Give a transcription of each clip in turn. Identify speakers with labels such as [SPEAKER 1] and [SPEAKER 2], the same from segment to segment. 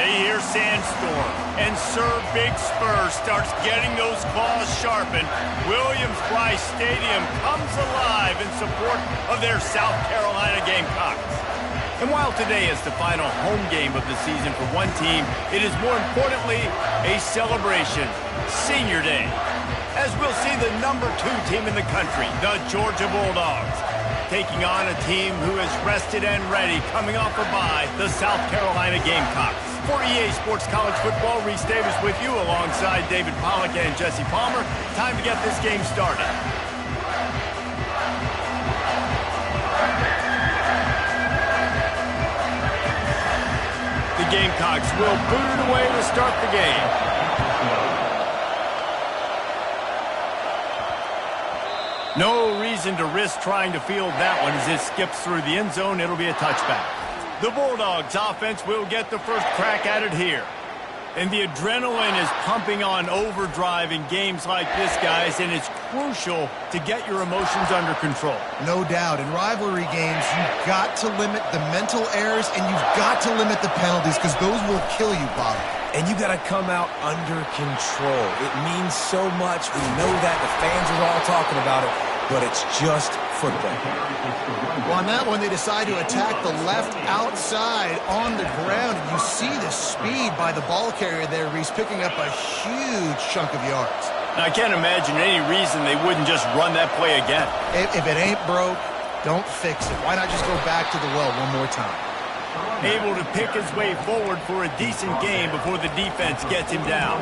[SPEAKER 1] they hear Sandstorm, and Sir Big Spur starts getting those claws sharpened. Williams-Brice Stadium comes alive in support of their South Carolina Gamecocks. And while today is the final home game of the season for one team, it is more importantly a celebration, Senior Day, as we'll see the #2 team in the country, the Georgia Bulldogs, taking on a team who is rested and ready coming off a bye, the South Carolina Gamecocks. For EA Sports College Football, Reese Davis with you alongside David Pollack and Jesse Palmer. Time to get this game started. The Gamecocks will boot it away to start the game. No reason to risk trying to field that one as it skips through the end zone. It'll be a touchback. The Bulldogs offense will get the first crack at it here. And the adrenaline is pumping on overdrive in games like this, guys, and it's crucial to get your emotions under control.
[SPEAKER 2] No doubt. In rivalry games, you've got to limit the mental errors and you've got to limit the penalties because those will kill you, Bob.
[SPEAKER 3] And you got to come out under control. It means so much. We know that. The fans are all talking about it, but it's just football.
[SPEAKER 2] Well, on that one, they decide to attack the left outside on the ground. And you see the speed by the ball carrier there, Reese, picking up a huge chunk of yards.
[SPEAKER 1] Now, I can't imagine any reason they wouldn't just run that play again.
[SPEAKER 2] If it ain't broke, don't fix it. Why not just go back to the well one more time?
[SPEAKER 1] Able to pick his way forward for a decent game before the defense gets him down.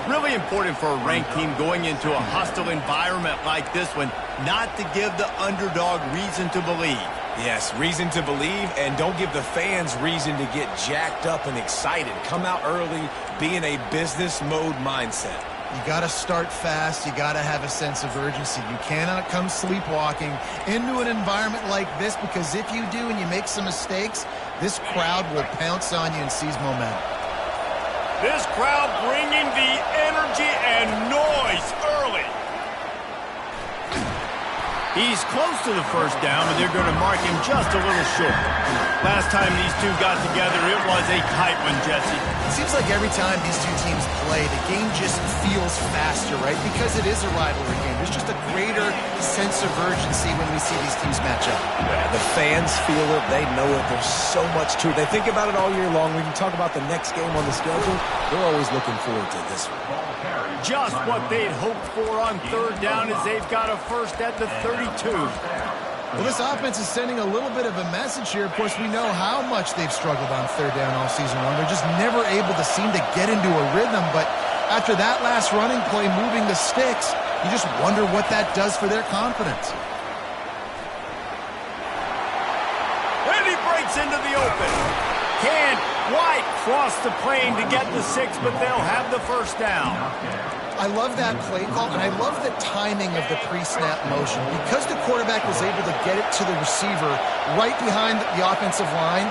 [SPEAKER 1] Really important for a ranked team going into a hostile environment like this one, not to give the underdog reason to believe.
[SPEAKER 3] Yes, reason to believe, and don't give the fans reason to get jacked up and excited. Come out early, be in a business mode mindset.
[SPEAKER 2] You got to start fast. You got to have a sense of urgency. You cannot come sleepwalking into an environment like this because if you do and you make some mistakes, this crowd will pounce on you and seize momentum.
[SPEAKER 1] This crowd bringing the energy and noise early. He's close to the first down, but they're going to mark him just a little short. Last time these two got together, it was a tight one, Jesse.
[SPEAKER 2] It seems like every time these two teams play, the game just feels faster, right? Because it is a rivalry game. There's just a greater sense of urgency when we see these teams match up.
[SPEAKER 3] Yeah, the fans feel it. They know it. There's so much to it. They think about it all year long. We can talk about the next game on the schedule. They're always looking forward to this one.
[SPEAKER 1] Just what they'd hoped for on third down as they've got a first at the 32.
[SPEAKER 2] Well, this offense is sending a little bit of a message here. Of course, we know how much they've struggled on third down all season long. They're just never able to seem to get into a rhythm. But after that last running play, moving the sticks, you just wonder what that does for their confidence.
[SPEAKER 1] And he breaks into the open. Can't quite cross the plane to get the 6, but they'll have the first down.
[SPEAKER 2] I love that play call, and I love the timing of the pre-snap motion. Because the quarterback was able to get it to the receiver right behind the offensive line,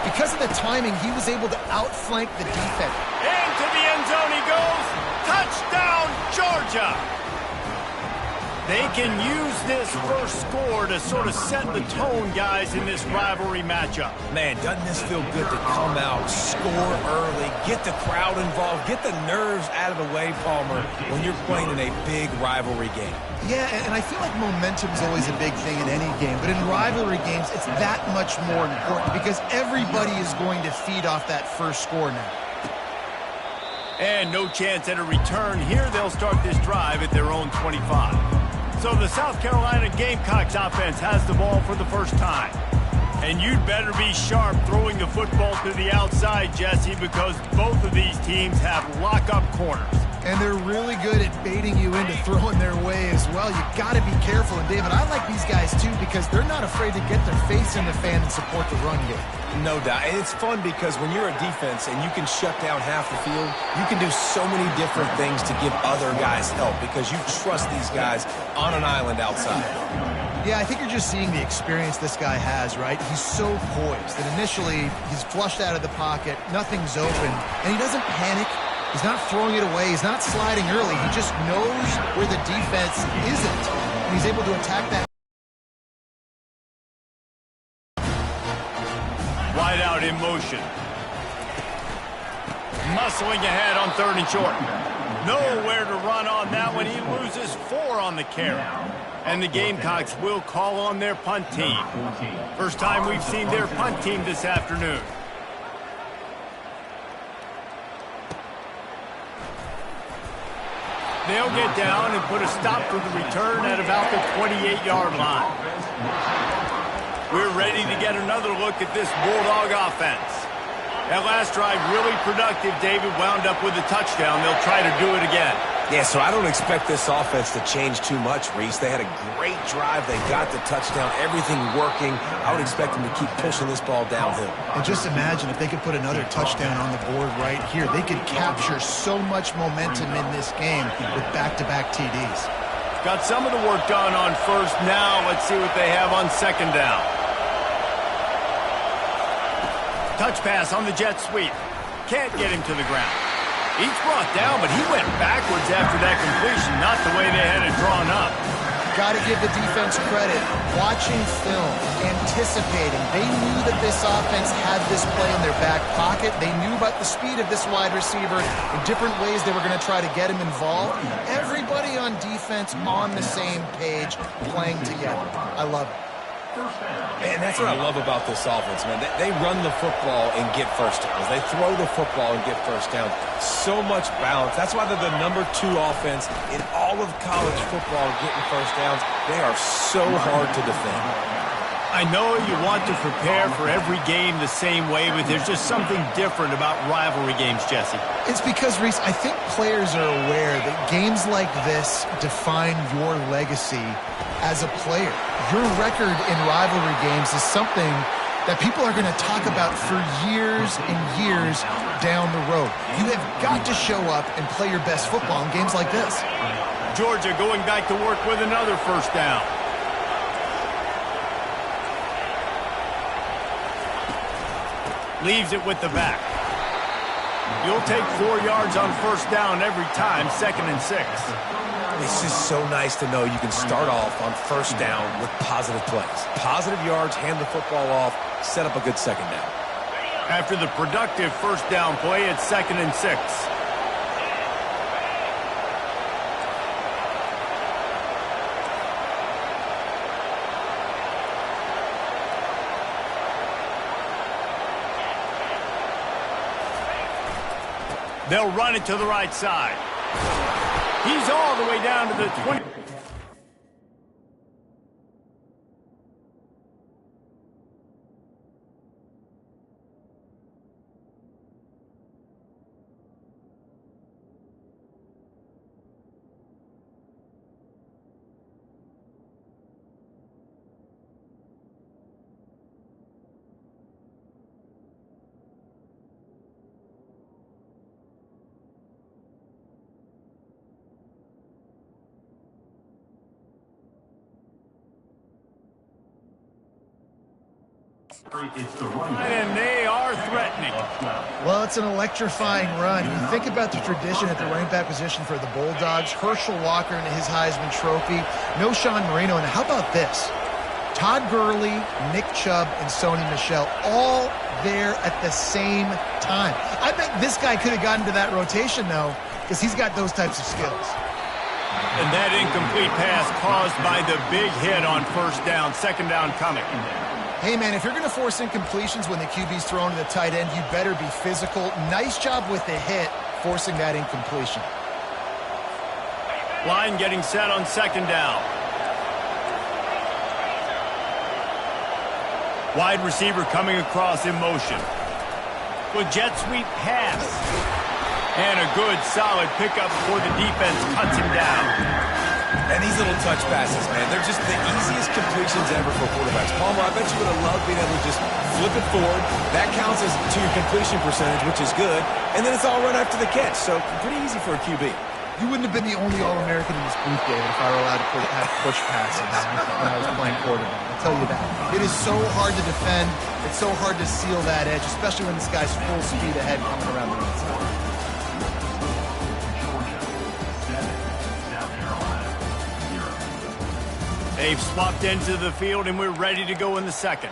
[SPEAKER 2] because of the timing, he was able to outflank the defense.
[SPEAKER 1] Into the end zone he goes. Touchdown, Georgia! They can use this first score to sort of set the tone, guys, in this rivalry matchup.
[SPEAKER 3] Man, doesn't this feel good to come out, score early, get the crowd involved, get the nerves out of the way, Palmer, when you're playing in a big rivalry game?
[SPEAKER 2] Yeah, and I feel like momentum is always a big thing in any game, but in rivalry games, it's that much more important because everybody is going to feed off that first score now.
[SPEAKER 1] And no chance at a return here. They'll start this drive at their own 25. So the South Carolina Gamecocks offense has the ball for the first time. And you'd better be sharp throwing the football to the outside, Jesse, because both of these teams have lock-up corners.
[SPEAKER 2] And they're really good at baiting you into throwing their way as well. You got to be careful. And, David, I like these guys, too, because they're not afraid to get their face in the fan and support the run game.
[SPEAKER 3] No doubt. And it's fun because when you're a defense and you can shut down half the field, you can do so many different things to give other guys help because you trust these guys on an island outside.
[SPEAKER 2] Yeah, I think you're just seeing the experience this guy has, right? He's so poised that initially he's flushed out of the pocket, nothing's open, and he doesn't panic. He's not throwing it away. He's not sliding early. He just knows where the defense isn't, and he's able to attack that.
[SPEAKER 1] Wide out in motion. muscling ahead on 3rd and short. Nowhere to run on that one. He loses 4 on the carry. And the Gamecocks will call on their punt team. First time we've seen their punt team this afternoon. They'll get down and put a stop to the return at about the 28-yard line. We're ready to get another look at this Bulldog offense. That last drive really productive. David wound up with a touchdown. They'll try to do it again.
[SPEAKER 3] Yeah, so I don't expect this offense to change too much, Reese. They had a great drive. They got the touchdown, everything working. I would expect them to keep pushing this ball downhill.
[SPEAKER 2] And just imagine if they could put another touchdown on the board right here. They could capture so much momentum in this game with back-to-back TDs.
[SPEAKER 1] Got some of the work done on first. Now let's see what they have on 2nd down. Touch pass on the jet sweep. Can't get him to the ground. He's brought down, but he went backwards after that completion, not the way they had it drawn up.
[SPEAKER 2] Got to give the defense credit. Watching film, anticipating. They knew that this offense had this play in their back pocket. They knew about the speed of this wide receiver in different ways they were going to try to get him involved. Everybody on defense on the same page, playing together. I love it.
[SPEAKER 3] Man, that's what I love about this offense, man. They run the football and get first downs. They throw the football and get first downs. So much balance. That's why they're the #2 offense in all of college football getting first downs. They are so hard to defend.
[SPEAKER 1] I know you want to prepare for every game the same way, but there's just something different about rivalry games, Jesse.
[SPEAKER 2] It's because, Reese, I think players are aware that games like this define your legacy as a player. Your record in rivalry games is something that people are going to talk about for years and years down the road. You have got to show up and play your best football in games like this.
[SPEAKER 1] Georgia going back to work with another first down. Leaves it with the back. You'll take 4 yards on first down every time, 2nd and 6.
[SPEAKER 3] It's just so nice to know you can start off on first down with positive plays. Positive yards, hand the football off, set up a good 2nd down.
[SPEAKER 1] After the productive first down play, it's 2nd and 6. They'll run it to the right side. He's all the way down to the 20. And they are threatening.
[SPEAKER 2] Well, it's an electrifying run. You think about the tradition at the running back position for the Bulldogs. Herschel Walker and his Heisman Trophy. No Sean Marino. And how about this? Todd Gurley, Nick Chubb, and Sony Michel all there at the same time. I bet this guy could have gotten to that rotation, though, because he's got those types of skills.
[SPEAKER 1] And that incomplete pass caused by the big hit on first down. 2nd down coming.
[SPEAKER 2] Hey, man, if you're going to force incompletions when the QB's thrown to the tight end, you better be physical. Nice job with the hit, forcing that incompletion.
[SPEAKER 1] Line getting set on 2nd down. Wide receiver coming across in motion. With jet sweep pass. And a good, solid pickup before the defense cuts him down.
[SPEAKER 3] And these little touch passes, man, they're just the easiest completions ever for quarterbacks. Palmer, I bet you would have loved being able to just flip it forward. That counts as to your completion percentage, which is good. And then it's all right after the catch. So pretty easy for a QB.
[SPEAKER 2] You wouldn't have been the only All-American in this booth, David, if I were allowed to have push passes when I was playing quarterback. I'll tell you that. It is so hard to defend. It's so hard to seal that edge, especially when this guy's full speed ahead coming around the inside.
[SPEAKER 1] They've swapped into the field, and we're ready to go in the 2nd.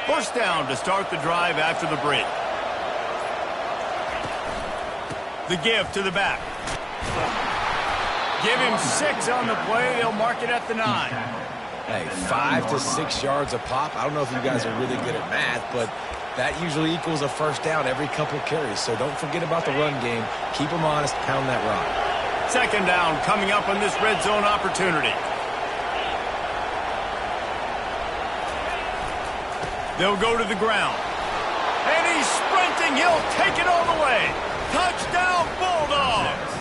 [SPEAKER 1] First down to start the drive after the break. The give to the back. Give him 6 on the play. They'll mark it at the 9.
[SPEAKER 3] Hey, 5 to 6 yards a pop. I don't know if you guys are really good at math, but that usually equals a first down every couple carries. So don't forget about the run game. Keep them honest. Pound that rock.
[SPEAKER 1] Second down coming up on this red zone opportunity. They'll go to the ground. And he's sprinting. He'll take it all the way. Touchdown, Bulldogs.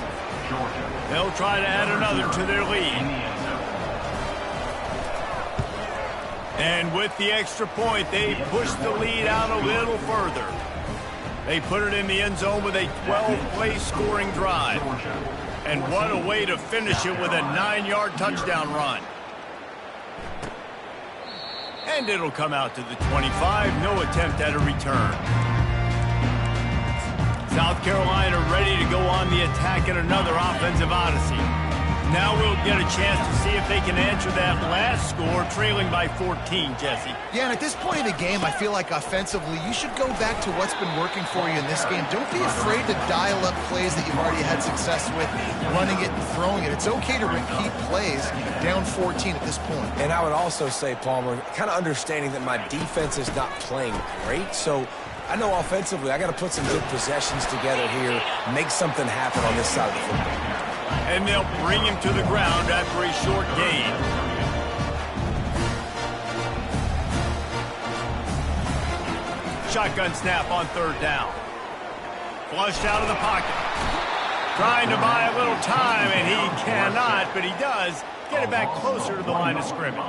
[SPEAKER 1] They'll try to add another to their lead. And with the extra point, they push the lead out a little further. They put it in the end zone with a 12-play scoring drive. And what a way to finish it with a 9-yard touchdown run. And it'll come out to the 25. No attempt at a return. South Carolina ready to go on the attack in another offensive odyssey. Now we'll get a chance to see if they can answer that last score, trailing by 14, Jesse.
[SPEAKER 2] Yeah, and at this point in the game, I feel like offensively, you should go back to what's been working for you in this game. Don't be afraid to dial up plays that you've already had success with, running it and throwing it. It's okay to repeat plays down 14 at this point.
[SPEAKER 3] And I would also say, Palmer, kind of understanding that my defense is not playing great, so I know offensively I got to put some good possessions together here, make something happen on this side of the football.
[SPEAKER 1] And they'll bring him to the ground after a short gain. Shotgun snap on third down. Flushed out of the pocket. Trying to buy a little time, and he cannot, but he does get it back closer to the line of scrimmage.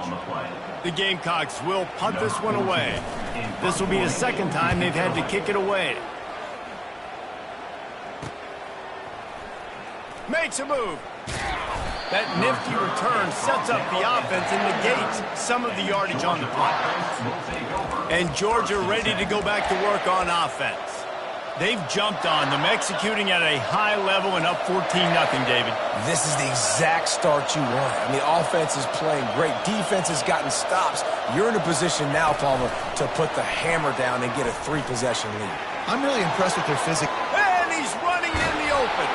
[SPEAKER 1] The Gamecocks will punt this one away. This will be the second time they've had to kick it away. Makes a move. That nifty return sets up the offense and negates some of the yardage on the play. And Georgia ready to go back to work on offense. They've jumped on them, executing at a high level and up 14-0, David.
[SPEAKER 3] This is the exact start you want. I mean, offense is playing great. Defense has gotten stops. You're in a position now, Palmer, to put the hammer down and get a 3-possession lead.
[SPEAKER 2] I'm really impressed with their physics.
[SPEAKER 1] And he's running in the open.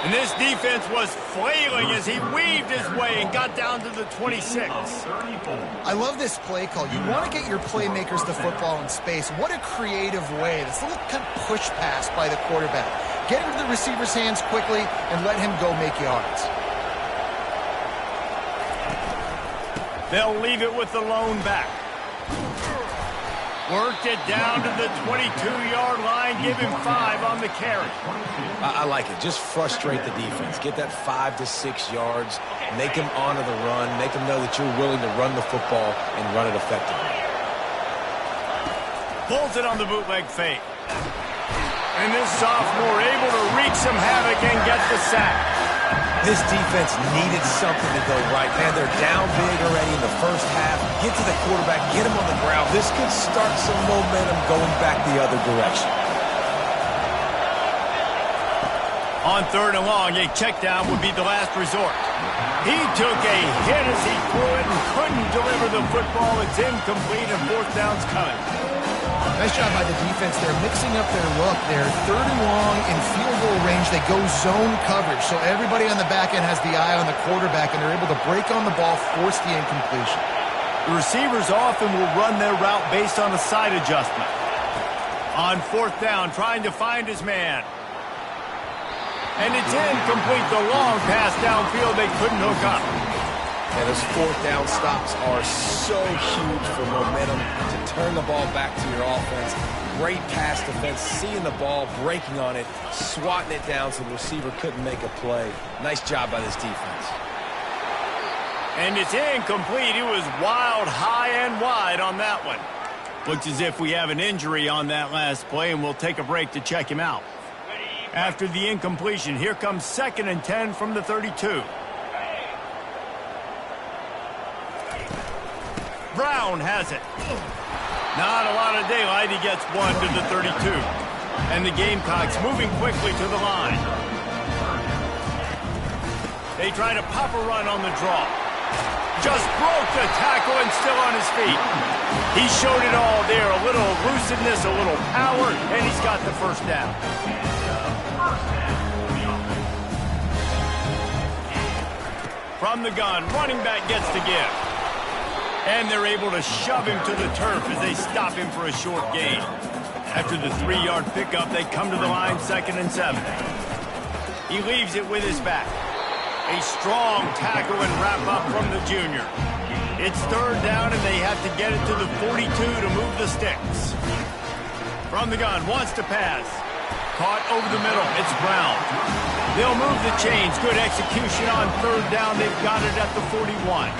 [SPEAKER 1] And this defense was flailing as he weaved his way and got down to the 26.
[SPEAKER 2] I love this play call. You want to get your playmakers the football in space. What a creative way. This little kind of push pass by the quarterback. Get into the receiver's hands quickly and let him go make yards.
[SPEAKER 1] They'll leave it with the lone back. Worked it down to the 22-yard line. Give him 5 on the carry.
[SPEAKER 3] I like it. Just frustrate the defense. Get that 5 to 6 yards. Make them honor the run. Make them know that you're willing to run the football and run it effectively.
[SPEAKER 1] Pulls it on the bootleg fake. And this sophomore able to wreak some havoc and get the sack.
[SPEAKER 3] This defense needed something to go right. Man, they're down big already in the first half. Get to the quarterback, get him on the ground. This could start some momentum going back the other direction.
[SPEAKER 1] On third and long, a check down would be the last resort. He took a hit as he threw it and couldn't deliver the football. It's incomplete and fourth down's coming.
[SPEAKER 2] Nice job by the defense. They're mixing up their look. They're third and long in field goal range. They go zone coverage. So everybody on the back end has the eye on the quarterback, and they're able to break on the ball, force the incompletion.
[SPEAKER 1] The receivers often will run their route based on a side adjustment. On fourth down, trying to find his man. And it's incomplete. The long pass downfield, they couldn't hook up.
[SPEAKER 3] And those fourth down stops are so huge for momentum to turn the ball back to your offense. Great pass defense, seeing the ball, breaking on it, swatting it down so the receiver couldn't make a play. Nice job by this defense.
[SPEAKER 1] And it's incomplete. It was wild, high and wide on that one. Looks as if we have an injury on that last play, and we'll take a break to check him out. After the incompletion, here comes 2nd and 10 from the 32. Brown has it. Not a lot of daylight. He gets 1 to the 32. And the Gamecocks moving quickly to the line. They try to pop a run on the draw. Just broke the tackle and still on his feet. He showed it all there. A little elusiveness, a little power, and he's got the first down. From the gun, running back gets the give. And they're able to shove him to the turf as they stop him for a short gain. After the 3-yard pickup, they come to the line 2nd and 7. He leaves it with his back. A strong tackle and wrap up from the junior. It's 3rd down and they have to get it to the 42 to move the sticks. From the gun, wants to pass. Caught over the middle, it's Brown. They'll move the chains. Good execution on 3rd down. They've got it at the 41.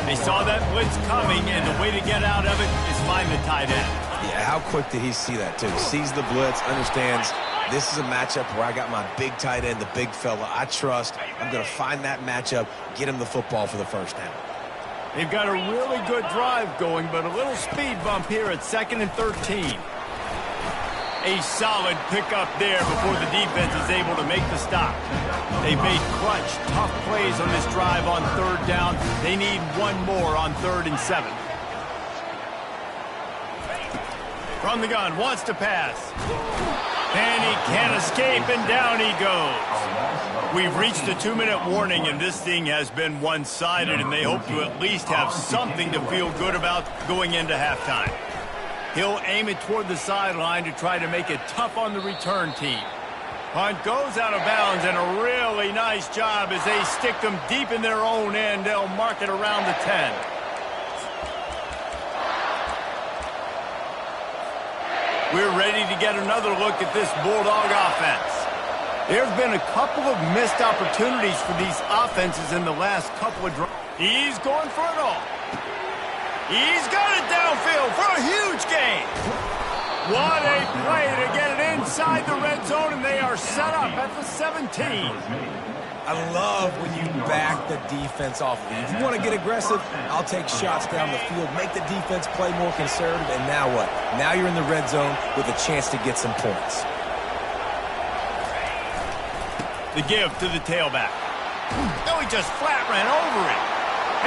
[SPEAKER 1] They saw that blitz coming, and the way to get out of it is find the tight end.
[SPEAKER 3] Yeah, how quick did he see that, too? Sees the blitz, understands this is a matchup where I got my big tight end, the big fella I trust. I'm going to find that matchup, get him the football for the first down.
[SPEAKER 1] They've got a really good drive going, but a little speed bump here at 2nd and 13. A solid pickup there before the defense is able to make the stop. They made clutch, tough plays on this drive on 3rd down. They need one more on 3rd and 7. From the gun, wants to pass. And he can't escape, and down he goes. We've reached the 2-minute warning, and this thing has been one-sided, and they hope to at least have something to feel good about going into halftime. He'll aim it toward the sideline to try to make it tough on the return team. Punt goes out of bounds, and a really nice job as they stick them deep in their own end. They'll mark it around the 10. We're ready to get another look at this Bulldog offense. There's been a couple of missed opportunities for these offenses in the last couple of drives. He's going for it all. He's got it downfield for a huge gain. What a play to get it inside the red zone, and they are set up at the 17.
[SPEAKER 3] I love when you back the defense off. If you want to get aggressive, I'll take shots down the field, make the defense play more conservative, and now what? Now you're in the red zone with a chance to get some points.
[SPEAKER 1] The give to the tailback. No, he just flat ran over it.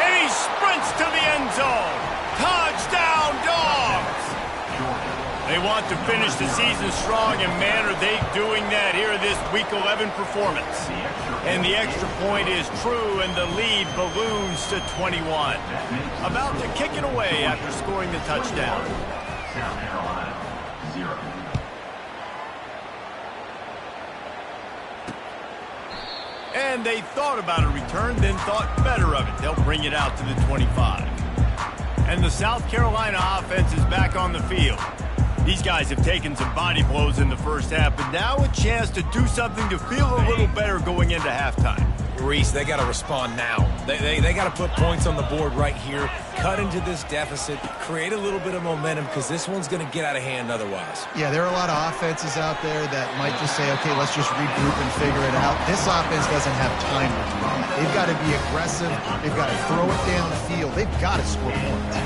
[SPEAKER 1] And he sprints to the end zone. Touchdown, Dogs! They want to finish the season strong, and man, are they doing that here in this Week 11 performance. And the extra point is true, and the lead balloons to 21. About to kick it away after scoring the touchdown.
[SPEAKER 4] South Carolina, 0.
[SPEAKER 1] And they thought about a return, then thought better of it. They'll bring it out to the 25. And the South Carolina offense is back on the field. These guys have taken some body blows in the first half, but now a chance to do something to feel a little better going into halftime.
[SPEAKER 3] Reese, they got to respond now. They got to put points on the board right here, cut into this deficit, create a little bit of momentum, because this one's going to get out of hand otherwise.
[SPEAKER 2] Yeah, there are a lot of offenses out there that might just say, okay, let's just regroup and figure it out. This offense doesn't have time to do that. They've got to be aggressive. They've got to throw it downfield. They've got to score points.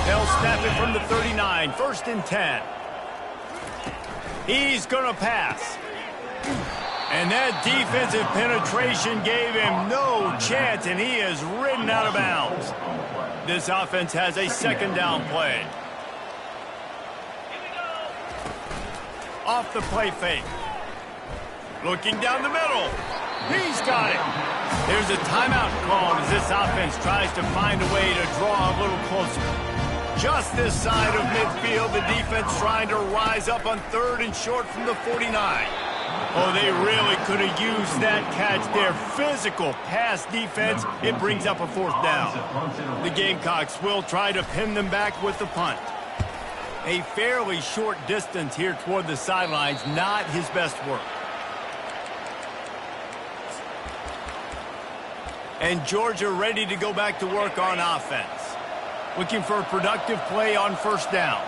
[SPEAKER 1] They'll snap it from the 39, 1st and 10. He's going to pass. And that defensive penetration gave him no chance, and he is ridden out of bounds. This offense has a 2nd down play. Off the play fake. Looking down the middle. He's got it. There's a timeout called as this offense tries to find a way to draw a little closer. Just this side of midfield, the defense trying to rise up on 3rd and short from the 49. Oh, they really could have used that catch there. Physical pass defense. It brings up a 4th down. The Gamecocks will try to pin them back with the punt. A fairly short distance here toward the sidelines. Not his best work. And Georgia ready to go back to work on offense. Looking for a productive play on 1st down.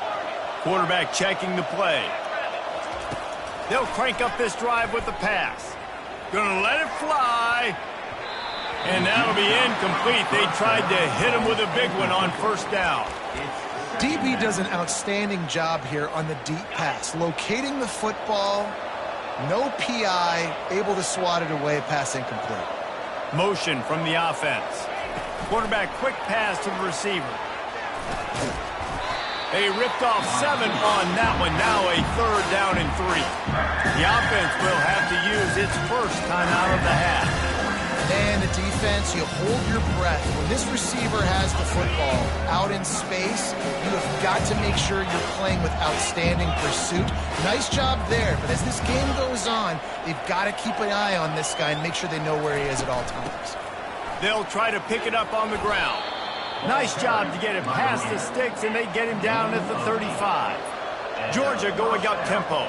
[SPEAKER 1] Quarterback checking the play. They'll crank up this drive with the pass. Gonna let it fly. And that'll be incomplete. They tried to hit him with a big one on 1st down.
[SPEAKER 2] DB does an outstanding job here on the deep pass. Locating the football, no PI, able to swat it away, pass incomplete.
[SPEAKER 1] Motion from the offense. Quarterback quick pass to the receiver. They ripped off 7 on that one. Now a 3rd down and 3. The offense will have to use its first timeout of the half.
[SPEAKER 2] And the defense, you hold your breath. When this receiver has the football out in space, you have got to make sure you're playing with outstanding pursuit. Nice job there, but as this game goes on, they've got to keep an eye on this guy and make sure they know where he is at all times.
[SPEAKER 1] They'll try to pick it up on the ground. Nice job to get him past the sticks, and they get him down at the 35. Georgia going up tempo.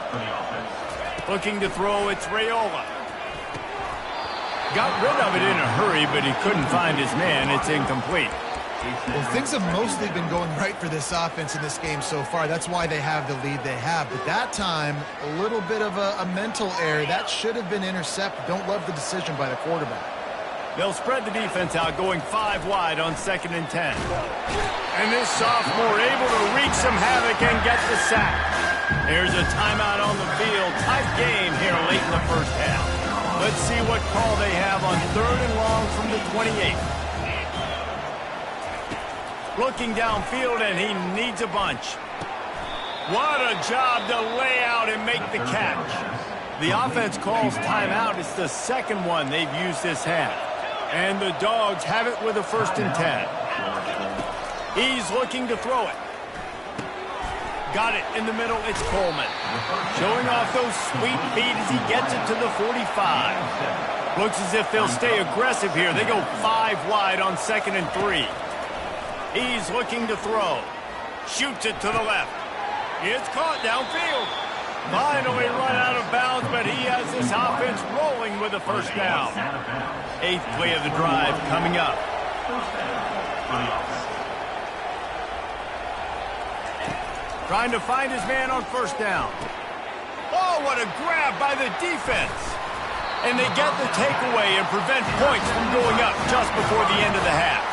[SPEAKER 1] Looking to throw, it's Raiola. Got rid of it in a hurry, but he couldn't find his man. It's incomplete.
[SPEAKER 2] Well, things have mostly been going right for this offense in this game so far. That's why they have the lead they have. But that time, a little bit of a mental error. That should have been intercepted. Don't love the decision by the quarterback.
[SPEAKER 1] They'll spread the defense out, going 5 wide on 2nd and 10. And this sophomore able to wreak some havoc and get the sack. There's a timeout on the field. Tight game here late in the first half. Let's see what call they have on 3rd and long from the 28. Looking downfield, and he needs a bunch. What a job to lay out and make the catch. The offense calls timeout. It's the 2nd one they've used this half. And the Dogs have it with a 1st and 10. He's looking to throw it. Got it in the middle. It's Coleman. Showing off those sweet feet as he gets it to the 45. Looks as if they'll stay aggressive here. They go 5 wide on 2nd and 3. He's looking to throw. Shoots it to the left. It's caught downfield. Finally run out of bounds, but he has this offense rolling with a 1st down. 8th play of the drive coming up. Trying to find his man on 1st down. Oh, what a grab by the defense. And they get the takeaway and prevent points from going up just before the end of the half.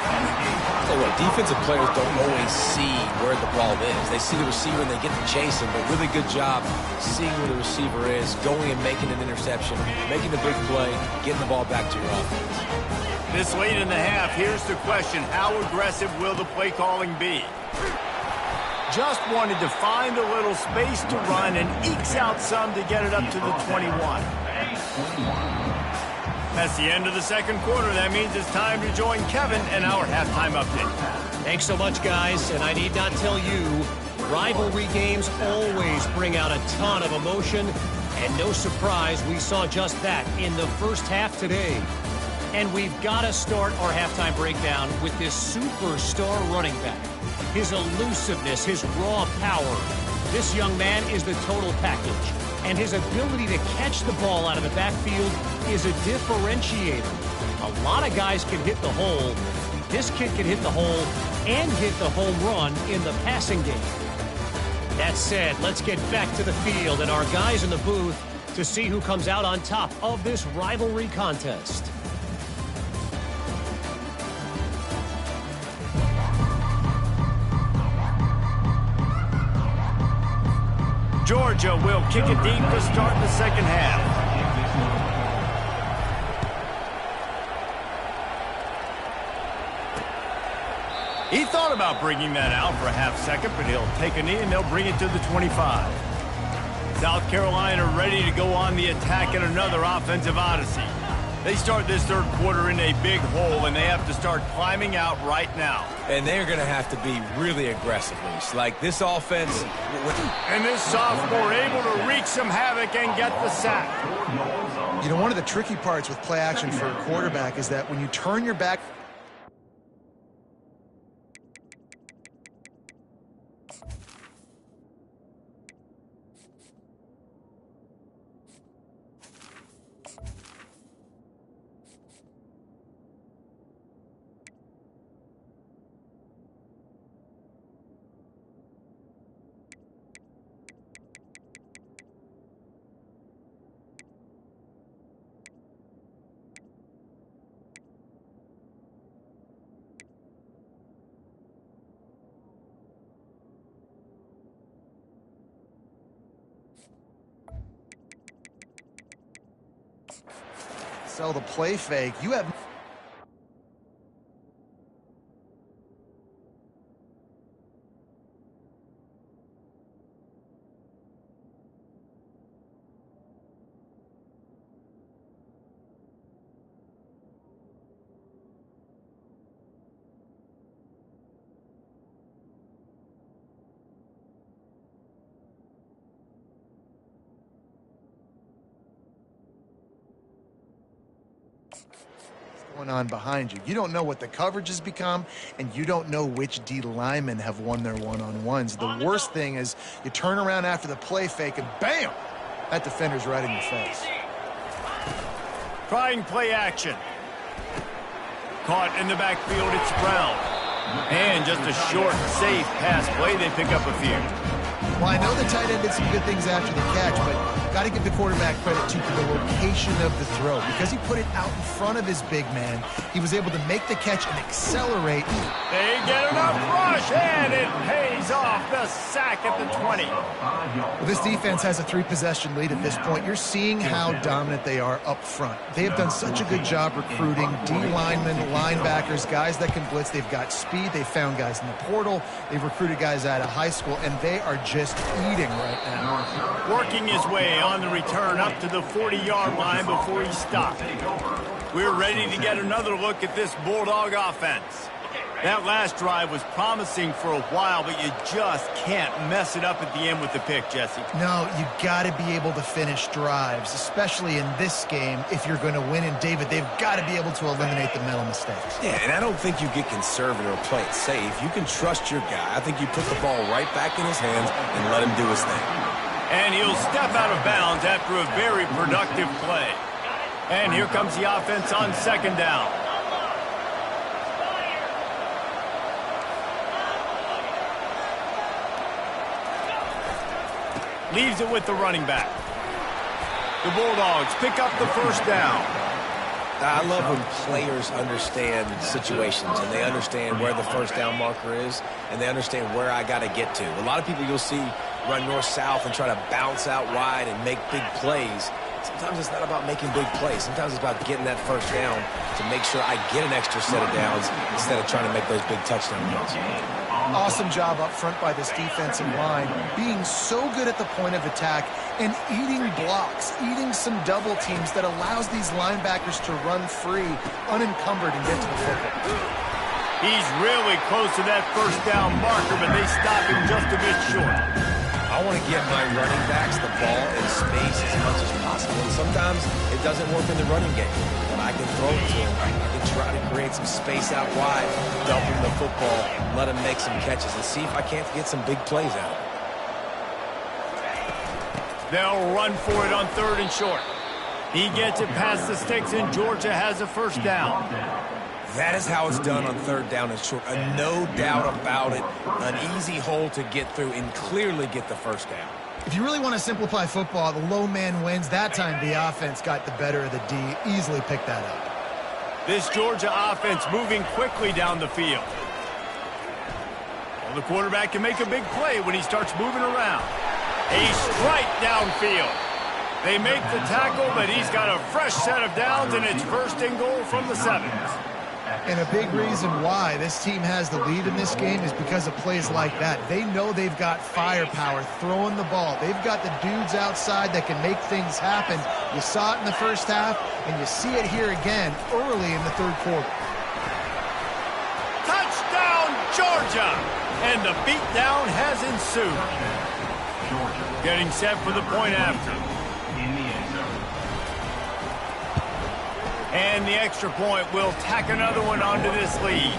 [SPEAKER 3] So look, defensive players don't always see where the ball is. They see the receiver and they get to chase him, but really good job seeing where the receiver is, going and making an interception, making the big play, getting the ball back to your offense.
[SPEAKER 1] This late in the half, here's the question. How aggressive will the play calling be? Just wanted to find a little space to run and ekes out some to get it up to the 21. That's the end of the 2nd quarter. That means it's time to join Kevin and our halftime update.
[SPEAKER 5] Thanks so much, guys. And I need not tell you, rivalry games always bring out a ton of emotion. And no surprise, we saw just that in the first half today. And we've got to start our halftime breakdown with this superstar running back. His elusiveness, his raw power. This young man is the total package. And his ability to catch the ball out of the backfield is a differentiator. A lot of guys can hit the hole. This kid can hit the hole and hit the home run in the passing game. That said, let's get back to the field and our guys in the booth to see who comes out on top of this rivalry contest.
[SPEAKER 1] Georgia will kick it deep to start the 2nd half. He thought about bringing that out for a half second, but he'll take a knee and they'll bring it to the 25. South Carolina ready to go on the attack in another offensive odyssey. They start this 3rd quarter in a big hole, and they have to start climbing out right now.
[SPEAKER 3] And they're going to have to be really aggressive, Luis. Like this offense.
[SPEAKER 1] And this sophomore able to wreak some havoc and get the sack.
[SPEAKER 2] You know, one of the tricky parts with play action for a quarterback is that when you turn your back... Sell the play fake. You have going on behind you. You don't know what the coverage has become, and you don't know which D linemen have won their one-on-ones. The worst thing is you turn around after the play fake, and bam! That defender's right in your face.
[SPEAKER 1] Trying play action. Caught in the backfield, it's Brown. And just a short, safe pass play. They pick up a few.
[SPEAKER 2] Well, I know the tight end did some good things after the catch, but got to give the quarterback credit, too, for the location of the throw. Because he put it out in front of his big man, he was able to make the catch and accelerate.
[SPEAKER 1] They get enough rush, and it pays off. The sack at the 20.
[SPEAKER 2] Well, this defense has a 3-possession lead at this point. You're seeing how dominant they are up front. They have done such a good job recruiting D linemen, linebackers, guys that can blitz. They've got speed. They've found guys in the portal. They've recruited guys out of high school, and they are just eating right now.
[SPEAKER 1] Working his way on the return up to the 40-yard line before he stopped. We're ready to get another look at this Bulldog offense. That last drive was promising for a while, but you just can't mess it up at the end with the pick, Jesse.
[SPEAKER 2] No, you got to be able to finish drives, especially in this game. If you're going to win, and David, they've got to be able to eliminate the mental mistakes.
[SPEAKER 3] Yeah, and I don't think you get conservative or play it safe. You can trust your guy. I think you put the ball right back in his hands and let him do his thing.
[SPEAKER 1] And he'll step out of bounds after a very productive play. And here comes the offense on second down. Leaves it with the running back. The Bulldogs pick up the first down.
[SPEAKER 3] I love when players understand situations and they understand where the first down marker is and they understand where I got to get to. A lot of people you'll see run north-south and try to bounce out wide and make big plays. Sometimes it's not about making big plays. Sometimes it's about getting that first down to make sure I get an extra set of downs instead of trying to make those big touchdown runs.
[SPEAKER 2] Awesome job up front by this defensive line, being so good at the point of attack and eating blocks, eating some double teams that allows these linebackers to run free, unencumbered, and get to the football.
[SPEAKER 1] He's really close to that first down marker, but they stop him just a bit short.
[SPEAKER 3] I want to get my running backs the ball in space as much as possible. And sometimes it doesn't work in the running game, but I can throw it to him. I can try to create some space out wide, dump him the football, let him make some catches, and see if I can't get some big plays out of it.
[SPEAKER 1] They'll run for it on third and short. He gets it past the sticks, and Georgia has a first down.
[SPEAKER 3] That is how it's done on third down and short. No doubt about it. An easy hole to get through and clearly get the first down.
[SPEAKER 2] If you really want to simplify football, the low man wins. That time the offense got the better of the D. Easily picked that up.
[SPEAKER 1] This Georgia offense moving quickly down the field. Well, the quarterback can make a big play when he starts moving around. A strike downfield. They make the tackle, but he's got a fresh set of downs, and it's first and goal from the 7.
[SPEAKER 2] And a big reason why this team has the lead in this game is because of plays like that. They know they've got firepower throwing the ball. They've got the dudes outside that can make things happen. You saw it in the first half, and you see it here again early in the third quarter.
[SPEAKER 1] Touchdown, Georgia! And the beatdown has ensued. Getting set for the point after. And the extra point will tack another one onto this lead.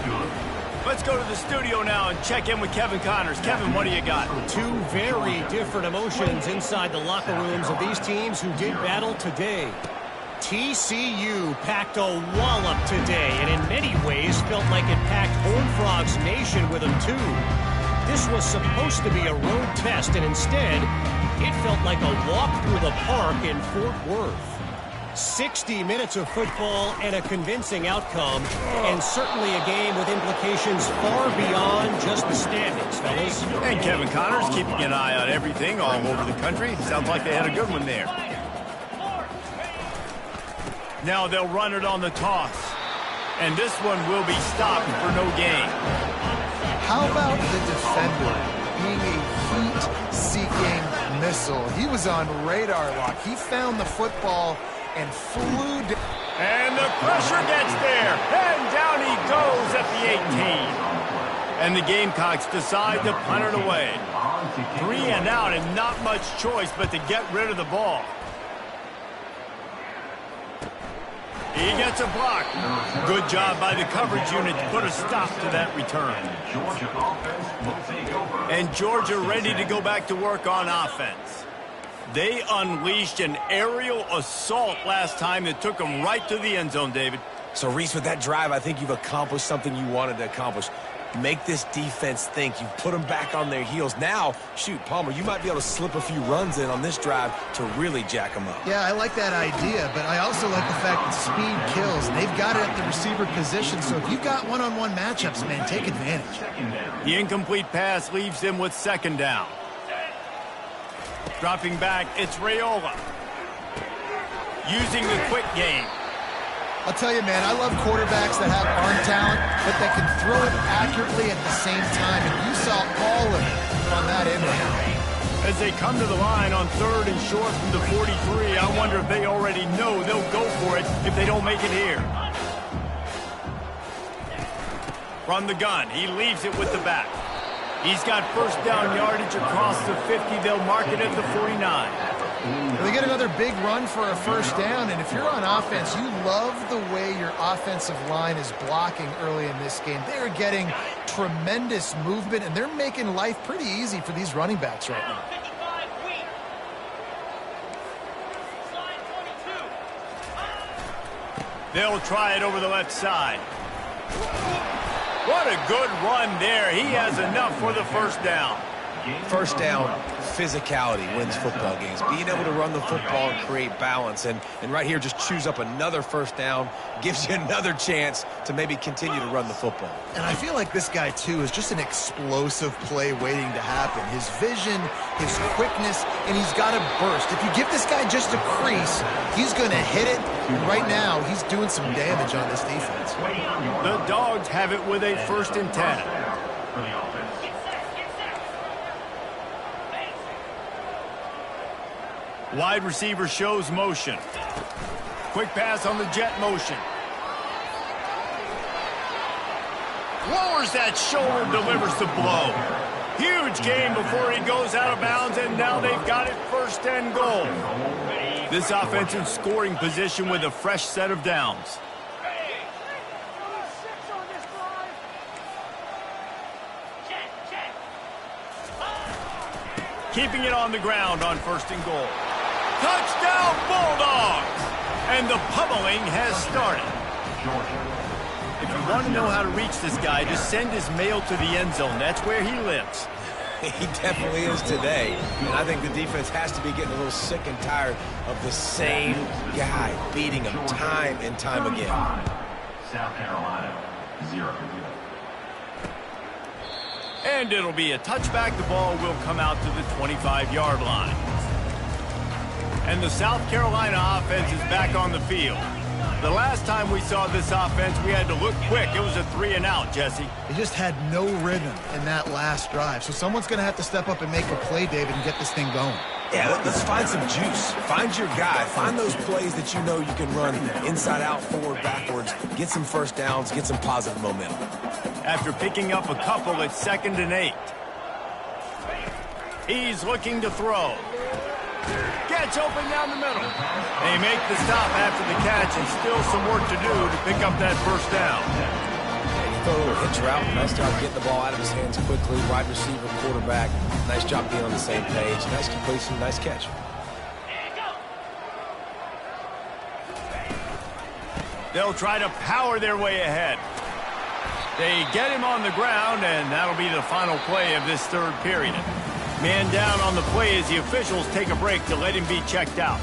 [SPEAKER 1] Let's go to the studio now and check in with Kevin Connors. Kevin, what do you got?
[SPEAKER 5] Two very different emotions inside the locker rooms of these teams who did battle today. TCU packed a wallop today, and in many ways felt like it packed Horned Frogs Nation with them too. This was supposed to be a road test, and instead, it felt like a walk through the park in Fort Worth. 60 minutes of football and a convincing outcome, and certainly a game with implications far beyond just the standings, fellas.
[SPEAKER 1] And Kevin Connors keeping an eye on everything all over the country. Sounds like they had a good one there. Now they'll run it on the toss, and this one will be stopped for no gain.
[SPEAKER 2] How about the defender being a heat-seeking missile? He was on radar lock. He found the football and flew down.
[SPEAKER 1] And the pressure gets there. And down he goes at the 18. And the Gamecocks decide to punt it away. 3 and out and not much choice but to get rid of the ball. He gets a block. Good job by the coverage unit to put a stop to that return.
[SPEAKER 4] Georgia offense will take over.
[SPEAKER 1] And Georgia ready to go back to work on offense. They unleashed an aerial assault last time that took them right to the end zone, David.
[SPEAKER 3] So, Reese, with that drive, I think you've accomplished something you wanted to accomplish. Make this defense think. You've put them back on their heels. Now, shoot, Palmer, you might be able to slip a few runs in on this drive to really jack them up.
[SPEAKER 2] Yeah, I like that idea, but I also like the fact that speed kills. And they've got it at the receiver position, so if you've got one-on-one matchups, man, take advantage.
[SPEAKER 1] The incomplete pass leaves them with second down. Dropping back, it's Raiola. Using the quick game.
[SPEAKER 2] I'll tell you, man, I love quarterbacks that have arm talent, but that can throw it accurately at the same time, and you saw all of it on that inbound.
[SPEAKER 1] As they come to the line on 3rd and short from the 43, I wonder if they already know they'll go for it if they don't make it here. From the gun, he leaves it with the back. He's got first down yardage across the 50. They'll mark it at the 49.
[SPEAKER 2] They get another big run for a first down, and if you're on offense, you love the way your offensive line is blocking early in this game. They are getting tremendous movement, and they're making life pretty easy for these running backs right now.
[SPEAKER 1] They'll try it over the left side. What a good run there. He has enough for the first down.
[SPEAKER 3] First down, physicality wins football games. Being able to run the football and create balance. And right here, just choose up another first down, gives you another chance to maybe continue to run the football.
[SPEAKER 2] And I feel like this guy, too, is just an explosive play waiting to happen. His vision, his quickness, and he's got a burst. If you give this guy just a crease, he's going to hit it. And right now, he's doing some damage on this defense.
[SPEAKER 1] The Dogs have it with a 1st and 10. Wide receiver shows motion. Quick pass on the jet motion. Lowers that shoulder, delivers the blow. Huge gain before he goes out of bounds, and now they've got it 1st and goal. This offense in scoring position with a fresh set of downs. Keeping it on the ground on 1st and goal. Touchdown Bulldogs! And the pummeling has started. If you want to know how to reach this guy, just send his mail to the end zone. That's where he lives.
[SPEAKER 3] He definitely is today. And I think the defense has to be getting a little sick and tired of the same guy beating him time and time again.
[SPEAKER 4] South Carolina, 0.
[SPEAKER 1] And it'll be a touchback. The ball will come out to the 25-yard line. And the South Carolina offense is back on the field. The last time we saw this offense, we had to look quick. It was a 3-and-out, Jesse.
[SPEAKER 2] They just had no rhythm in that last drive. So someone's going to have to step up and make a play, David, and get this thing going.
[SPEAKER 3] Yeah, let's find some juice. Find your guy. Find those plays that you know you can run inside out, forward, backwards. Get some first downs. Get some positive momentum.
[SPEAKER 1] After picking up a couple, it's 2nd and 8. He's looking to throw. Gets open down the middle. They make the stop after the catch, and still some work to do to pick up that first down.
[SPEAKER 3] And you throw a little hitch route. Nice job getting the ball out of his hands quickly. Wide receiver, quarterback. Nice job being on the same page. Nice completion, nice catch.
[SPEAKER 1] They'll try to power their way ahead. They get him on the ground, and that'll be the final play of this 3rd period. Man down on the play as the officials take a break to let him be checked out.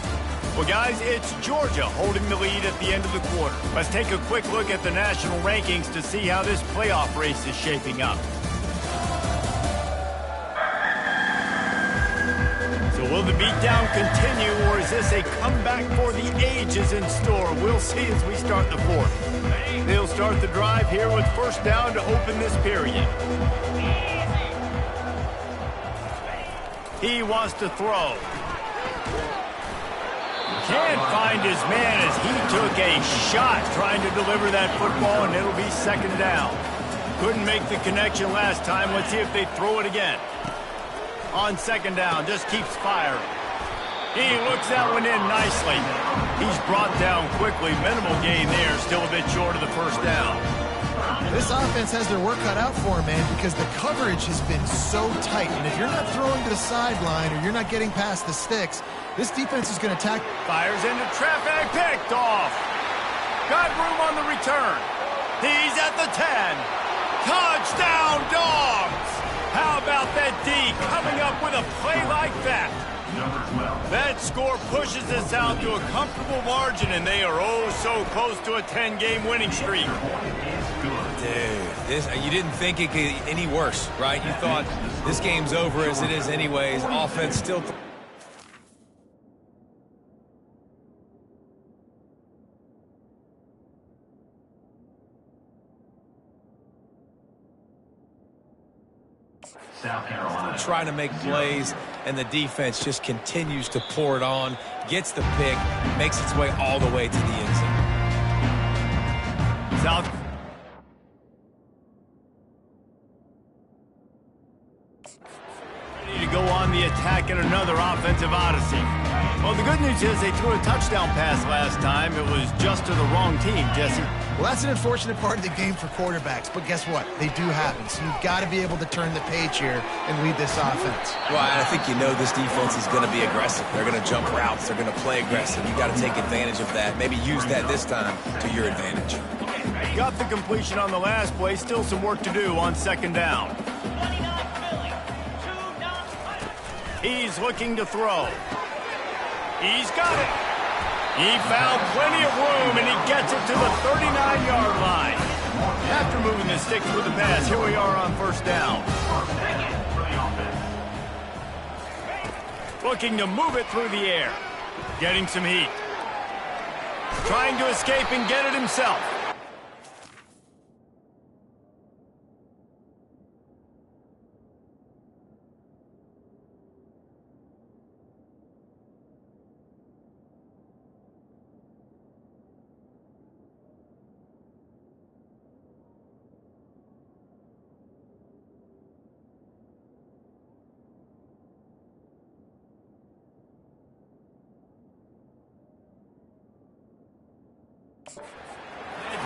[SPEAKER 1] Well, guys, it's Georgia holding the lead at the end of the quarter. Let's take a quick look at the national rankings to see how this playoff race is shaping up. So will the beatdown continue, or is this a comeback for the ages in store? We'll see as we start the 4th. They'll start the drive here with first down to open this period. He wants to throw. Can't find his man as he took a shot trying to deliver that football, and it'll be 2nd down. Couldn't make the connection last time. Let's see if they throw it again. On 2nd down, just keeps firing. He looks that one in nicely. He's brought down quickly. Minimal gain there. Still a bit short of the first down.
[SPEAKER 2] This offense has their work cut out for them, man, because the coverage has been so tight. And if you're not throwing to the sideline or you're not getting past the sticks, this defense is going to attack.
[SPEAKER 1] Fires into traffic. Picked off. Got room on the return. He's at the 10. Touchdown, Dogs! How about that D coming up with a play like that? That score pushes us out to a comfortable margin, and they are oh so close to a 10-game winning streak.
[SPEAKER 3] Dude, you didn't think it could get any worse, right? You thought this game's over as it is anyways. Offense still...
[SPEAKER 4] South Carolina.
[SPEAKER 3] Trying to make plays, and the defense just continues to pour it on, gets the pick, makes its way all the way to the end zone.
[SPEAKER 1] South. Ready to go on the attack in another offensive odyssey. Well, the good news is they threw a touchdown pass last time. It was just to the wrong team, Jesse.
[SPEAKER 2] Well, that's an unfortunate part of the game for quarterbacks, but guess what? They do happen, so you've got to be able to turn the page here and lead this offense.
[SPEAKER 3] Well, I think you know this defense is going to be aggressive. They're going to jump routes. They're going to play aggressive. You've got to take advantage of that. Maybe use that this time to your advantage.
[SPEAKER 1] Got the completion on the last play. Still some work to do on second down. He's looking to throw. He's got it. He found plenty of room, and he gets it to the 39-yard line. After moving the sticks with the pass, here we are on first down. Looking to move it through the air. Getting some heat. Trying to escape and get it himself.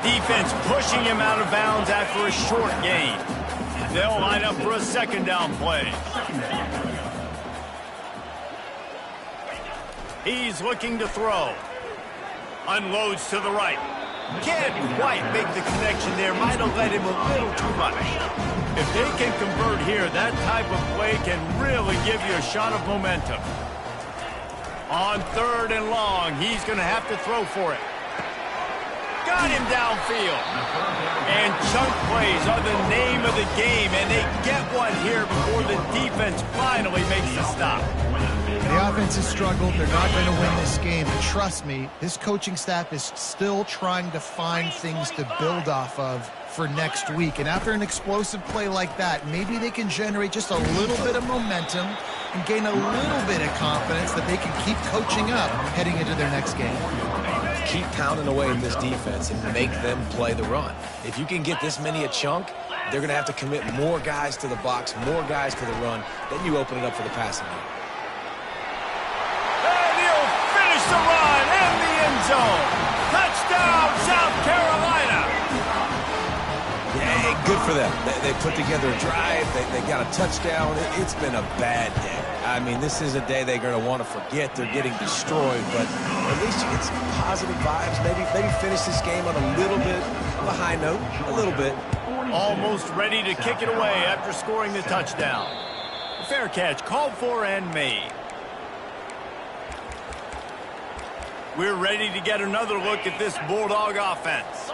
[SPEAKER 1] Defense pushing him out of bounds after a short gain. They'll line up for a second down play. He's looking to throw. Unloads to the right. Can't quite make the connection there. Might have led him a little too much. If they can convert here, that type of play can really give you a shot of momentum. On third and long, he's going to have to throw for it. Got him downfield. And chunk plays are the name of the game, and they get one here before the defense finally makes a stop.
[SPEAKER 2] The offense has struggled. They're not going to win this game. And trust me, this coaching staff is still trying to find things to build off of for next week. And after an explosive play like that, maybe they can generate just a little bit of momentum and gain a little bit of confidence that they can keep coaching up heading into their next game.
[SPEAKER 3] Keep pounding away at this defense and make them play the run. If you can get this many a chunk, they're going to have to commit more guys to the box, more guys to the run. Then you open it up for the passing game.
[SPEAKER 1] And he'll finish the run in the end zone. Touchdown, South Carolina.
[SPEAKER 3] Yeah, good for them. They put together a drive. They got a touchdown. It's been a bad day. I mean, this is a day they're going to want to forget. They're getting destroyed, but at least you get some positive vibes. Maybe finish this game on a little bit of a high note, a little bit.
[SPEAKER 1] Almost ready to kick it away after scoring the touchdown. Fair catch, called for and made. We're ready to get another look at this Bulldog offense.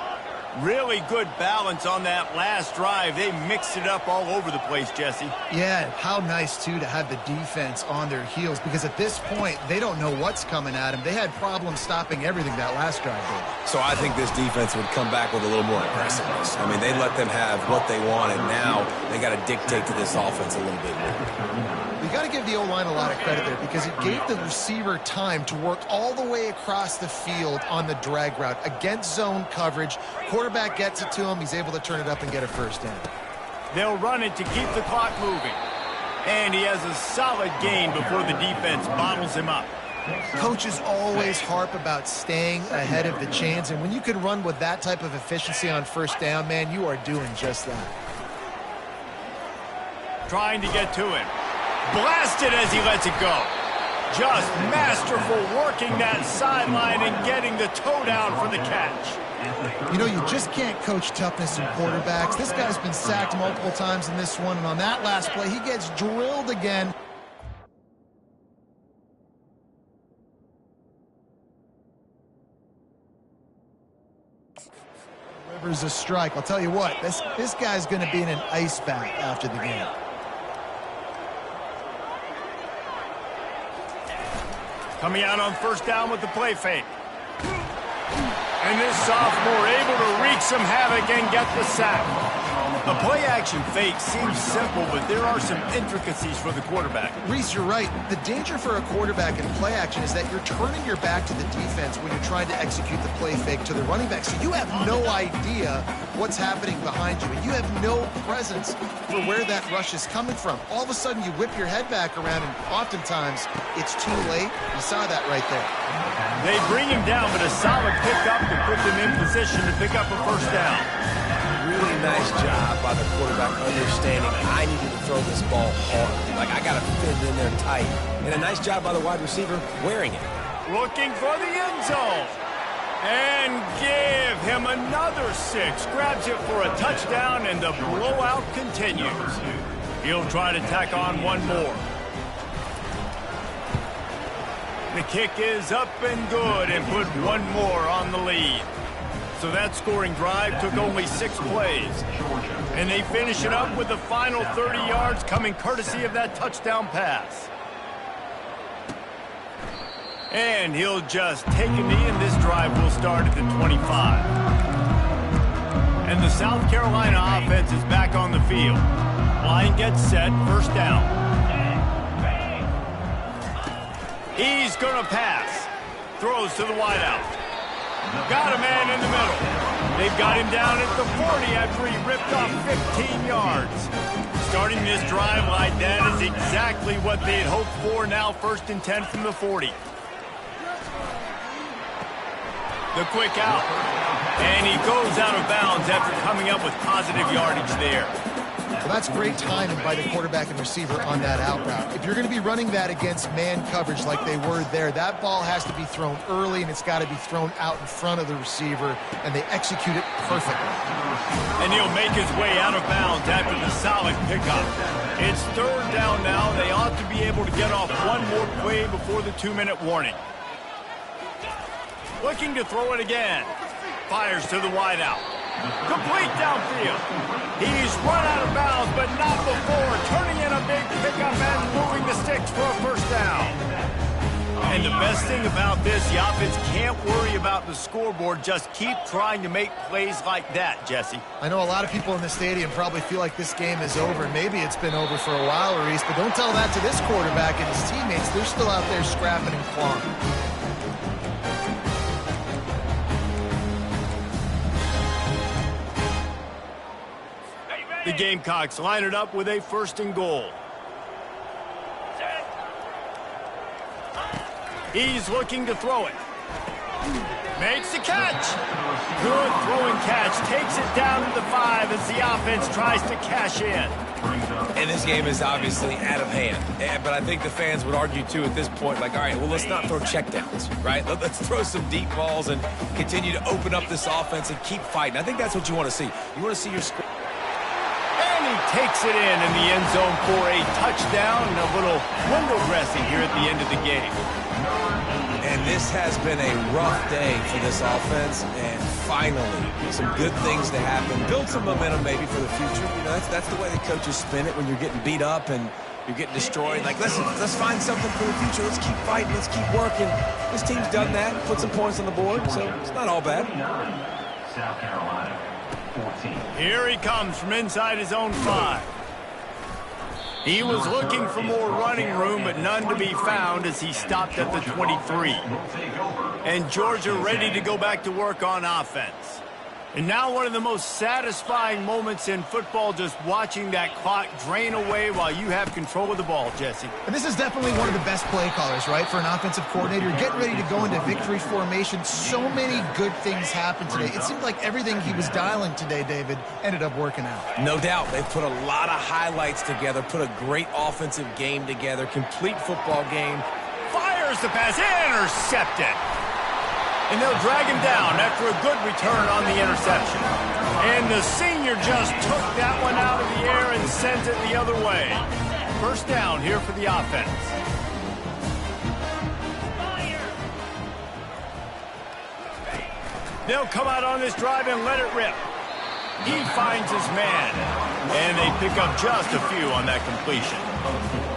[SPEAKER 1] Really good balance on that last drive. They mixed it up all over the place, Jesse.
[SPEAKER 2] Yeah, how nice, too, to have the defense on their heels, because at this point, they don't know what's coming at them. They had problems stopping everything that last drive did.
[SPEAKER 3] So I think this defense would come back with a little more aggressiveness. I mean, they let them have what they want, and now they got to dictate to this offense a little bit more.
[SPEAKER 2] We got to give the O-line a lot of credit there because it gave the receiver time to work all the way across the field on the drag route against zone coverage. Quarterback gets it to him. He's able to turn it up and get a first down.
[SPEAKER 1] They'll run it to keep the clock moving. And he has a solid gain before the defense bottles him up.
[SPEAKER 2] Coaches always harp about staying ahead of the chains, and when you can run with that type of efficiency on first down, man, you are doing just that.
[SPEAKER 1] Trying to get to him. Blasted as he lets it go. Just masterful working that sideline and getting the toe down for the catch.
[SPEAKER 2] You know, you just can't coach toughness in quarterbacks. This guy's been sacked multiple times in this one, and on that last play, he gets drilled again. Delivers a strike. I'll tell you what, this guy's going to be in an ice bath after the game.
[SPEAKER 1] Coming out on first down with the play fake. And this sophomore able to wreak some havoc and get the sack. A play-action fake seems simple, but there are some intricacies for the quarterback.
[SPEAKER 2] Reese, you're right. The danger for a quarterback in play-action is that you're turning your back to the defense when you're trying to execute the play fake to the running back. So you have no idea what's happening behind you, and you have no presence for where that rush is coming from. All of a sudden, you whip your head back around, and oftentimes it's too late. You saw that right there.
[SPEAKER 1] They bring him down, but a solid pickup to put them in position to pick up a first down.
[SPEAKER 3] Really nice job by the quarterback understanding I needed to throw this ball hard. Like, I got to fit it in there tight. And a nice job by the wide receiver wearing it.
[SPEAKER 1] Looking for the end zone. And give him another 6. Grabs it for a touchdown, and the blowout continues. He'll try to tack on one more. The kick is up and good and put one more on the lead. So that scoring drive took only 6 plays. And they finish it up with the final 30 yards coming courtesy of that touchdown pass. And he'll just take a knee, and this drive will start at the 25. And the South Carolina offense is back on the field. Line gets set, first down. He's going to pass. Throws to the wideout. Got a man in the middle. They've got him down at the 40 after he ripped off 15 yards. Starting this drive like that is exactly what they had hoped for. Now 1st and 10 from the 40. The quick out. And he goes out of bounds after coming up with positive yardage there.
[SPEAKER 2] Well, that's great timing by the quarterback and receiver on that out route. If you're going to be running that against man coverage like they were there, that ball has to be thrown early, and it's got to be thrown out in front of the receiver, and they execute it perfectly.
[SPEAKER 1] And he'll make his way out of bounds after the solid pickup. It's 3rd down now. They ought to be able to get off one more play before the 2-minute warning. Looking to throw it again. Fires to the wideout. Complete downfield. He's run out of bounds, but not before turning in a big pickup and moving the sticks for a first down. And the best thing about this, the offense can't worry about the scoreboard. Just keep trying to make plays like that, Jesse.
[SPEAKER 2] I know a lot of people in the stadium probably feel like this game is over. Maybe it's been over for a while, Reese, but don't tell that to this quarterback and his teammates. They're still out there scrapping and clawing.
[SPEAKER 1] The Gamecocks line it up with a 1st and goal. He's looking to throw it. Makes the catch. Good throwing catch. Takes it down to the 5 as the offense tries to cash in.
[SPEAKER 3] And this game is obviously out of hand. But I think the fans would argue, too, at this point, like, all right, well, let's not throw checkdowns, right? Let's throw some deep balls and continue to open up this offense and keep fighting. I think that's what you want to see. You want to see your score.
[SPEAKER 1] And he takes it in the end zone for a touchdown and a little window dressing here at the end of the game.
[SPEAKER 3] And this has been a rough day for this offense, and finally, some good things to happen. Build some momentum maybe for the future. You know, that's the way the coaches spin it when you're getting beat up and you're getting destroyed. Like, listen, let's find something for the future. Let's keep fighting. Let's keep working. This team's done that, put some points on the board, so it's not all bad.
[SPEAKER 4] South Carolina, 14.
[SPEAKER 1] Here he comes from inside his own 5. He was looking for more running room, but none to be found as he stopped at the 23. And Georgia ready to go back to work on offense. And now one of the most satisfying moments in football, just watching that clock drain away while you have control of the ball, Jesse.
[SPEAKER 2] And this is definitely one of the best play callers, right, for an offensive coordinator. Getting ready to go into victory formation. So many good things happened today. It seemed like everything he was dialing today, David, ended up working out.
[SPEAKER 3] No doubt. They've put a lot of highlights together, put a great offensive game together, complete football game.
[SPEAKER 1] Fires the pass, intercepted. And they'll drag him down after a good return on the interception. And the senior just took that one out of the air and sends it the other way. First down here for the offense. They'll come out on this drive and let it rip. He finds his man. And they pick up just a few on that completion.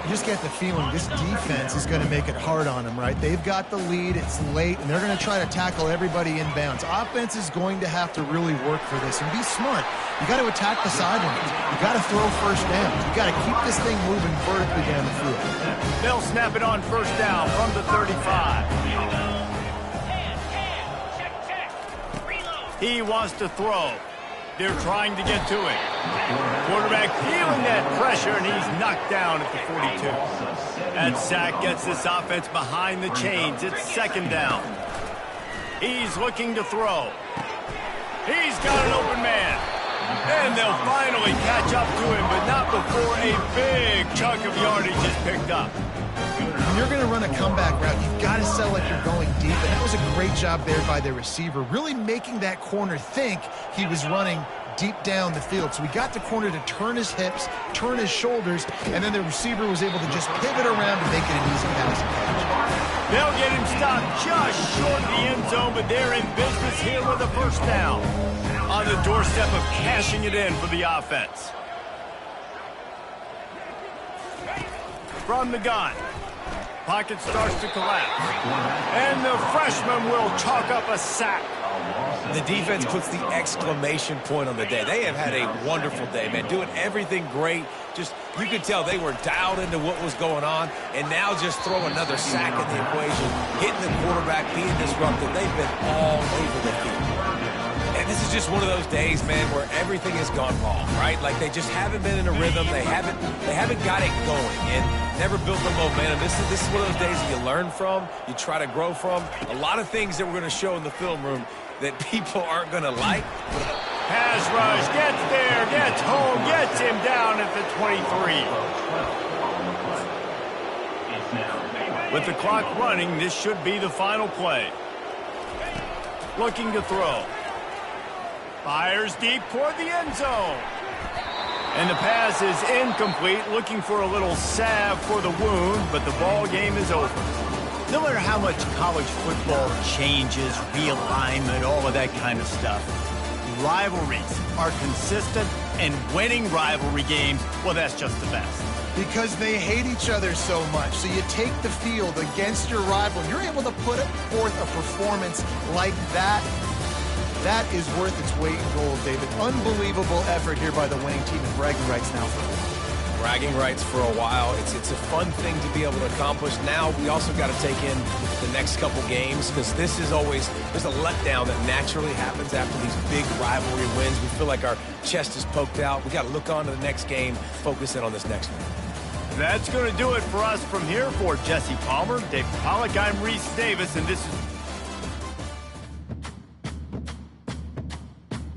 [SPEAKER 2] You just get the feeling this defense is going to make it hard on them, right? They've got the lead, it's late, and they're going to try to tackle everybody inbounds. Offense is going to have to really work for this and be smart. You got to attack the sidelines. You got to throw first down. You got to keep this thing moving vertically down the field.
[SPEAKER 1] They'll snap it on first down from the 35. He wants to throw. They're trying to get to it. Quarterback feeling that pressure, and he's knocked down at the 42. That sack gets this offense behind the chains. It's second down. He's looking to throw. He's got an open man. And they'll finally catch up to him, but not before a big chunk of yardage is picked up.
[SPEAKER 2] When you're going to run a comeback route, you've got to sell like you're going deep, and that was a great job there by the receiver, really making that corner think he was running deep down the field. So he got the corner to turn his hips, turn his shoulders, and then the receiver was able to just pivot around to make it an easy pass and catch.
[SPEAKER 1] They'll get him stopped just short of the end zone, but they're in business here with a first down. On the doorstep of cashing it in for the offense. From the gun. Pocket starts to collapse. And the freshman will chalk up a sack.
[SPEAKER 3] The defense puts the exclamation point on the day. They have had a wonderful day, man, doing everything great. Just, you could tell they were dialed into what was going on, and now just throw another sack in the equation, hitting the quarterback, being disruptive. They've been all over the field. And this is just one of those days, man, where everything has gone wrong, right? Like they just haven't been in a rhythm. They haven't got it going and never built the momentum. This is one of those days that you learn from, you try to grow from. A lot of things that we're going to show in the film room that people aren't going to like.
[SPEAKER 1] Pass rush, gets there, gets home, gets him down at the 23. With the clock running, this should be the final play. Looking to throw. Fires deep toward the end zone. And the pass is incomplete, looking for a little salve for the wound, but the ball game is over. No matter how much college football changes, realignment, all of that kind of stuff, rivalries are consistent, and winning rivalry games, well, that's just the best.
[SPEAKER 2] Because they hate each other so much. So you take the field against your rival. You're able to put forth a performance like that. That is worth its weight in gold, David. Unbelievable effort here by the winning team, and bragging rights now for them.
[SPEAKER 3] Bragging rights for a while. It's a fun thing to be able to accomplish. Now we also got to take in the next couple games, because this is always, there's a letdown that naturally happens after these big rivalry wins. We feel like our chest is poked out. We got to look on to the next game, focus in on this next one.
[SPEAKER 1] That's going to do it for us from here. For Jesse Palmer, Dave Pollack, I'm Reese Davis, and this is